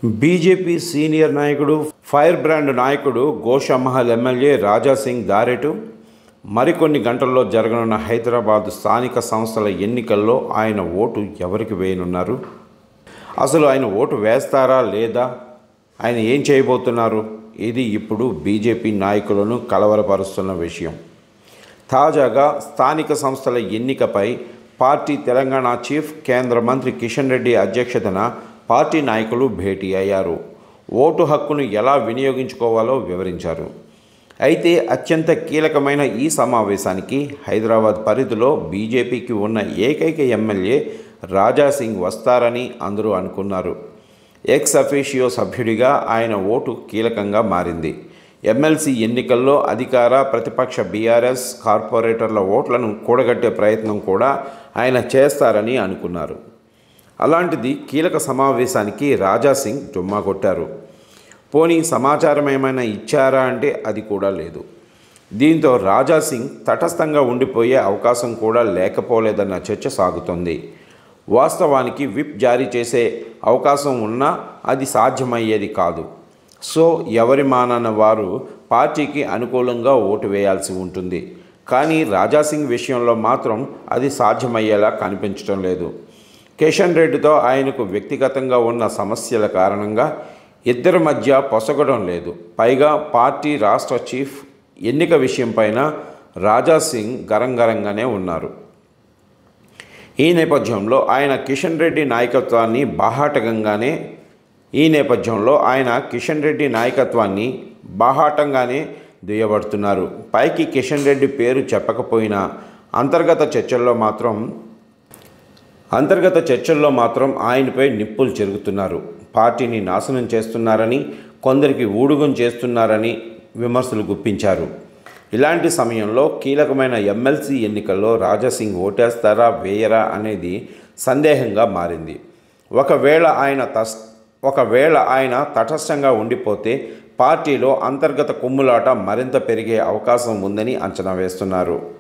BJP senior నాయకుడు, fire brand నాయకుడు Goshamahal MLA Raja Singh దారెటు మరికొన్ని గంటల్లో జరగనున్న హైదరాబాద్ స్థానిక సంస్థల ఎన్నికల్లో ఆయన ఓటు ఎవరికి వేయనున్నారు? అసలు ఆయన ఓటు వేస్తారా లేదా? ఆయన ఏం చేయబోతున్నారు? ఇది ఇప్పుడు బీజేపీ నాయకులను కలవరపరుస్తున్న విషయం. తాజాగా స్థానిక సంస్థల ఎన్నికపై పార్టీ తెలంగాణ చీఫ్, కేంద్ర మంత్రి కిషన్ రెడ్డి అధ్యక్షతన పార్టీ నాయకులు భేటీ అయ్యారు. ఓటు హక్కును ఎలా వినియోగించుకోవాలో వివరించారు. అయితే అత్యంత కీలకమైన ఈ సమావేశానికి హైదరాబాద్ పరిధిలో బీజేపీకి ఉన్న ఏకైక ఎమ్మెల్యే రాజాసింగ్ వస్తారని అందరూ అనుకున్నారు. ఎక్స్ అఫీషియో సభ్యుడిగా ఆయన ఓటు కీలకంగా మారింది. ఎమ్మెల్సీ ఎన్నికల్లో అధికార, ప్రతిపక్ష బీఆర్ఎస్ కార్పొరేటర్ల ఓట్లను కూడగట్టే ప్రయత్నం కూడా ఆయన చేస్తారని అనుకున్నారు. అలాంటిది కీలక సమావేశానికి రాజాసింగ్ డుమ్మా కొట్టారు. పోనీ సమాచారం ఏమైనా ఇచ్చారా అంటే అది కూడా లేదు. దీంతో రాజాసింగ్ తటస్థంగా ఉండిపోయే అవకాశం కూడా లేకపోలేదన్న చర్చ సాగుతోంది. వాస్తవానికి విప్ జారీ చేసే అవకాశం ఉన్నా అది సాధ్యమయ్యేది కాదు. సో ఎవరి మానాన వారు పార్టీకి అనుకూలంగా ఓటు వేయాల్సి ఉంటుంది. కానీ రాజాసింగ్ విషయంలో మాత్రం అది సాధ్యమయ్యేలా కనిపించడం లేదు. కిషన్ రెడ్డితో ఆయనకు వ్యక్తిగతంగా ఉన్న సమస్యల కారణంగా ఇద్దరి మధ్య పొసగడం లేదు. పైగా పార్టీ రాష్ట్ర చీఫ్ ఎన్నిక విషయంపైన రాజాసింగ్ గరంగరంగానే ఉన్నారు. ఈ నేపథ్యంలో ఆయన కిషన్ రెడ్డి నాయకత్వాన్ని బాహాటంగానే దుయ్యబడుతున్నారు. పైకి కిషన్ రెడ్డి పేరు చెప్పకపోయినా అంతర్గత చర్చల్లో మాత్రం ఆయనపై నిప్పులు చెరుగుతున్నారు. పార్టీని నాశనం చేస్తున్నారని, కొందరికి ఊడుగం చేస్తున్నారని విమర్శలు గుప్పించారు. ఇలాంటి సమయంలో కీలకమైన ఎమ్మెల్సీ ఎన్నికల్లో రాజాసింగ్ ఓటేస్తారా వేయరా అనేది సందేహంగా మారింది. ఒకవేళ ఆయన తటస్థంగా ఉండిపోతే పార్టీలో అంతర్గత కుమ్ములాట మరింత పెరిగే అవకాశం ఉందని అంచనా వేస్తున్నారు.